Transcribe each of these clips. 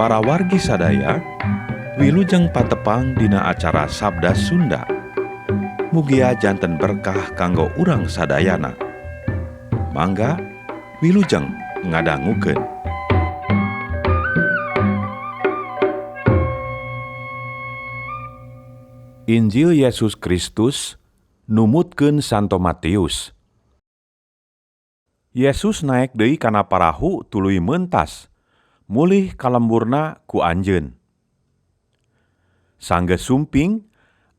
Para wargi sadaya, wilujeng patepang dina acara Sabda Sunda. Mugia janten berkah kanggo urang sadayana. Mangga wilujeng ngadangukeun. Injil Yesus Kristus numutkeun Santo Matius. Yesus naek deui kana parahu tuluy meuntas, mulih kalemburna ku anjeun. Sanggeus sumping,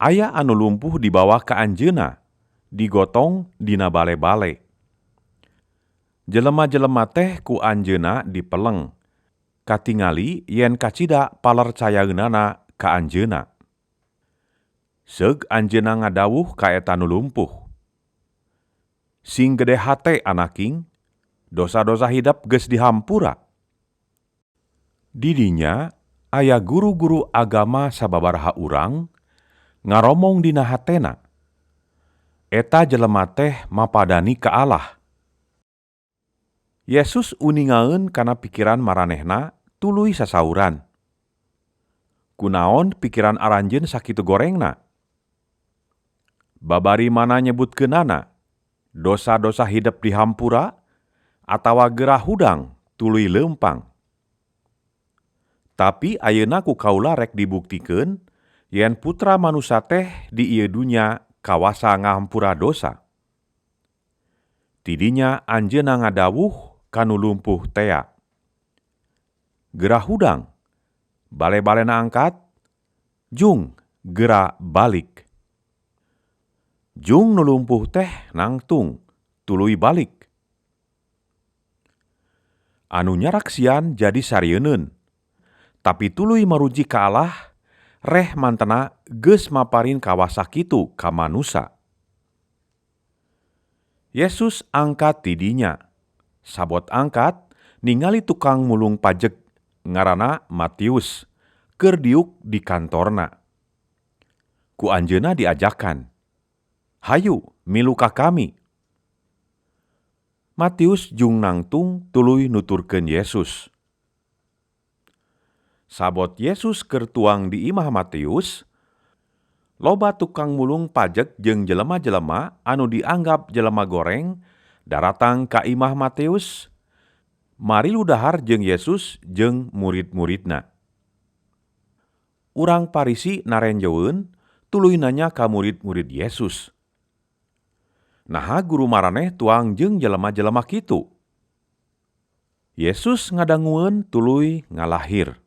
aya anu lumpuh dibawa ka anjeunna, digotong dina bale-bale. Jelema-jelema teh ku anjeunna dipeleng, katingali yen kacida palercayaeunana ka anjeunna. Seug anjeunna ngadawuh ka eta nu lumpuh, "Sing gede hate anaking, dosa-dosa hidep geus dihampura." Didinya aya guru-guru agama sababaraha urang ngaromong dina hatena, eta jelema teh mapadani ka Allah. Yesus uningaeun kana pikiran maranehna tuluy sasauran, "Kunaon pikiran aranjeun sakitu gorengna? Babari mana nyebutkeunana, dosa-dosa hidep dihampura, atawa gerah hudang tuluy leumpang? Tapi ayeuna ku kaula rek dibuktikeun yen Putra Manusa teh di ieu dunya kawasa ngahampura dosa." Tidinya anjeunna ngadawuh kanu lumpuh tea, "Gerah hudang, bale-balena angkat, jung gera balik." Jung nu lumpuh teh nangtung, tuluy balik. Anu nyaraksian jadi sarieunun, tapi tuluy maruji ka Allah, reh mantena geus maparin kawasa kitu ka manusa. Yesus angkat tidinya, sabot angkat ningali tukang mulung pajek ngaranna Matius keur diuk di kantorna. Ku anjeunna diajakan, "Hayu milu ka kami." Matius jung nangtung tuluy nuturkeun Yesus. Sabot Yesus keur tuang di imah Matius, loba tukang mulung pajek jeung jelema-jelema anu dianggap jelema goreng daratang ka imah Matius, marilu dahar jeung Yesus jeung murid-muridna. Urang Parisi narenjeueun tuluy nanya ka murid-murid Yesus, "Naha guru maraneh tuang jeung jelema-jelema kitu?" Yesus ngadangueun tuluy ngalahir,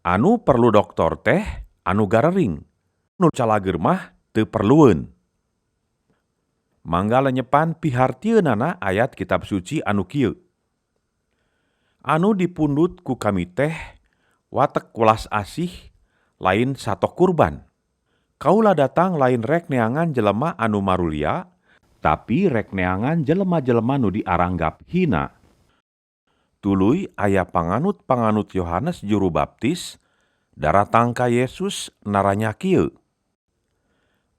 "Anu perlu doktor teh anu garering, nu calageur mah teu perlueun." Mangga lenyepan pihartieunana ayat kitab suci anu kieu, "Anu dipundut ku kami teh watek welas asih lain sato kurban. Kaula datang lain rek neangan jelema anu marulia, tapi rek neangan jelema-jelema nu diaranggap hina." Tuluy aya panganut-panganut Yohanes Juru Baptis daratang ka Yesus naranya kieu,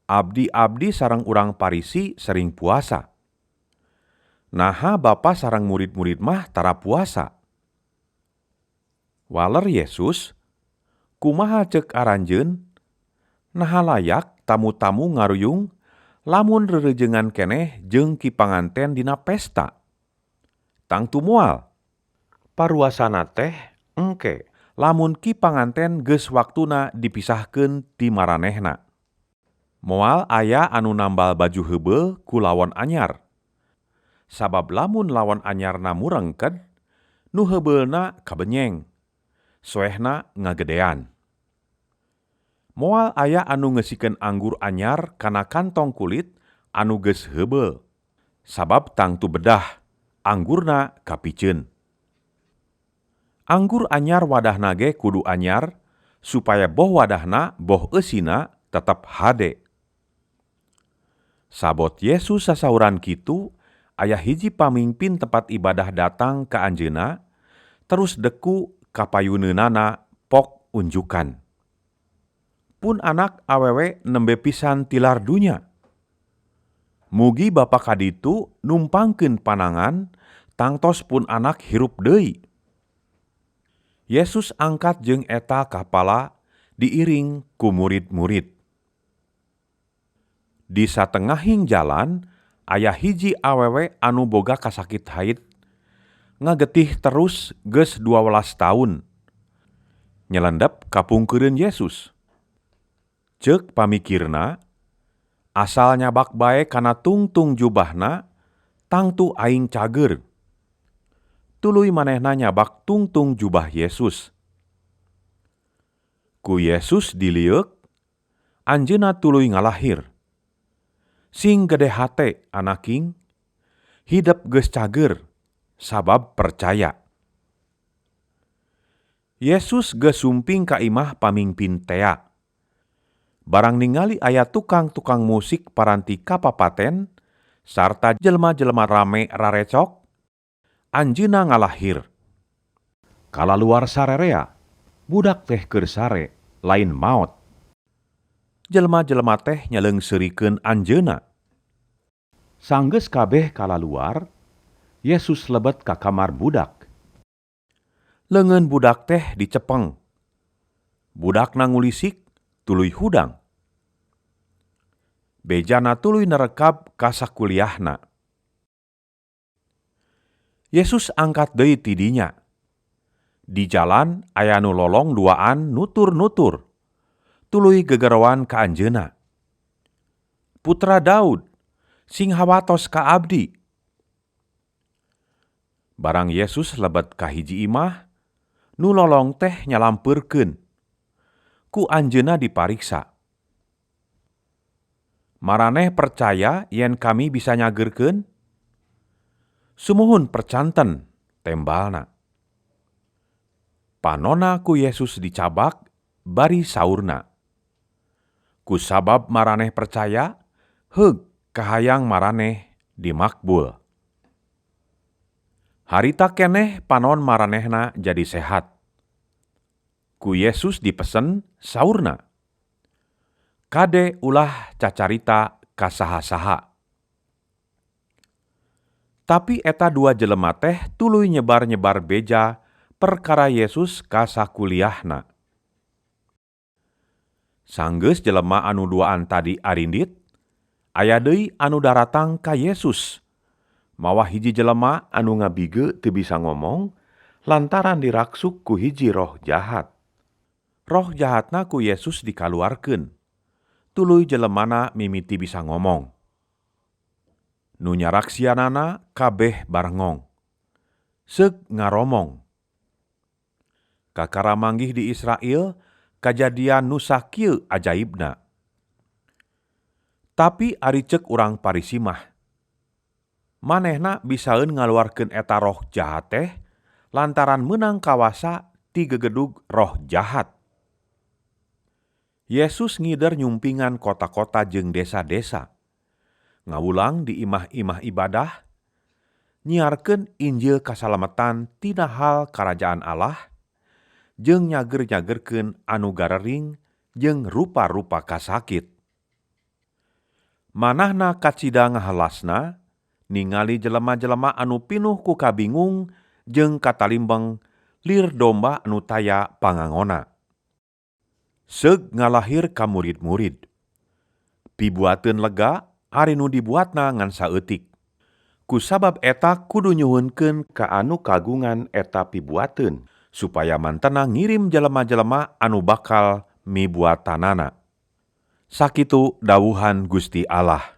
"Abdi-abdi sareng urang Parisi sering puasa. Naha Bapa sareng murid-murid mah tara puasa?" Waler Yesus, "Kumaha ceuk aranjeun? Naha layak tamu-tamu ngaruyung lamun rerejengan keneh jeung ki panganten dina pesta? Tangtu moal. Paruasana teh engke lamun ki panganten geus waktuna dipisahkeun ti maranehna. Moal aya anu nambal baju heubeul ku lawon anyar. Sabab lamun lawon anyarna murengked, nu heubeulna kabenyeng, soehna ngagedean. Moal aya anu ngeusikeun anggur anyar kana kantong kulit anu geus heubeul, sabab tangtu bedah anggurna kapiceun. Anggur anyar wadahna ge kudu anyar, supaya boh wadahna boh eusina tetep hade." Sabot Yesus sasauran kitu, aya hiji pamimpin tempat ibadah datang ka anjeunna, terus deku ka payuneunana pok unjukan, "Pun anak awewe nembe pisan tilar dunya. Mugi Bapa kaditu numpangkeun panangan tangtos pun anak hirup deui." Yesus angkat jeung eta kapala diiring ku murid-murid. Di satengahing jalan, aya hiji awewe anu boga kasakit haid, ngagetih terus geus 12 tahun. Nyelendep kapungkeureun Yesus. Ceuk pamikirna, asal nyabak bae kana tungtung jubahna, tangtu aing cager. Tuluy manehna nyabak tungtung jubah Yesus. Ku Yesus dilieuk, anjeunna tuluy ngalahir. Sing gede hate anaking, hidep geus cager, sabab percaya. Yesus geus sumping ka imah pamingpin tea. Barang ningali aya tukang-tukang musik paranti kapapaten, sarta jelema-jelema rame rarecok, anjeunna ngalahir. Kalaluar sarerea, budak teh keur sare, lain maot. Jelema-jelema teh nyaleungseurikeun anjeunna. Sanggeus kabeh kalaluar, Yesus lebet ka kamar budak. Leungeun budak teh dicepeng. Budakna ngulisik, tuluy hudang. Bejana tuluy nerekab ka sakuliahna. Yesus angkat deui ti dinya. Di jalan aya nu lolong duaan nutur-nutur, tuluy gegerowan ka anjeunna. Putra Daud, sing hawatos ka abdi. Barang Yesus lebet ka hiji imah, nu lolong teh nyalampeurkeun. Ku anjeunna dipariksa. Maraneh percaya yen kami bisa nyageurkeun? Sumuhun percanten, tembalna. Panonna ku Yesus dicabak, bari saurna. Kusabab maraneh percaya, heug kahayang maraneh dimakbul. Harita keneh panon maranehna jadi sehat. Ku Yesus dipesen, saurna. Kade ulah cacarita ka saha-saha. Tapi eta dua jelema teh tuluy nyebar-nyebar beja perkara Yesus ka sakuliahna. Sanggeus jelema anu duaan tadi arindit, aya deui anu daratang ka Yesus. Mawa hiji jelema anu ngabige teu bisa ngomong lantaran diraksuk ku hiji roh jahat. Roh jahatna ku Yesus dikaluarkeun. Tuluy jelemana mimiti bisa ngomong. Nu nyaraksianana kabeh barengong. Seug ngaromong. Kakara manggih di Israel, kajadian nu sakieu ajaibna. Tapi ari ceuk urang Parisi mah, manehna bisaeun ngaluarkeun eta roh jahat teh lantaran meunang kawasa ti gegedug roh jahat. Yesus ngider nyumpingan kota-kota jeung desa-desa, ngawulang di imah-imah ibadah, nyiarkeun Injil kasalametan tina hal karajaan Allah, jeung nyager-nyagerkeun anu garering jeung rupa-rupa kasakit. Manahna kacida ngahelasna, ningali jelema-jelema anu pinuh ku kabingung jeung katalimbeng lir domba anu taya pangangona. Seug ngalahir ka murid-murid. Pibuateun lega ari nu dibuatna ngan saeutik. Kusabab eta kudu nyuhunkeun ka anu kagungan eta pibuateun, supaya mantena ngirim jelema-jelema anu bakal mibuatanana. Sakitu dawuhan Gusti Allah.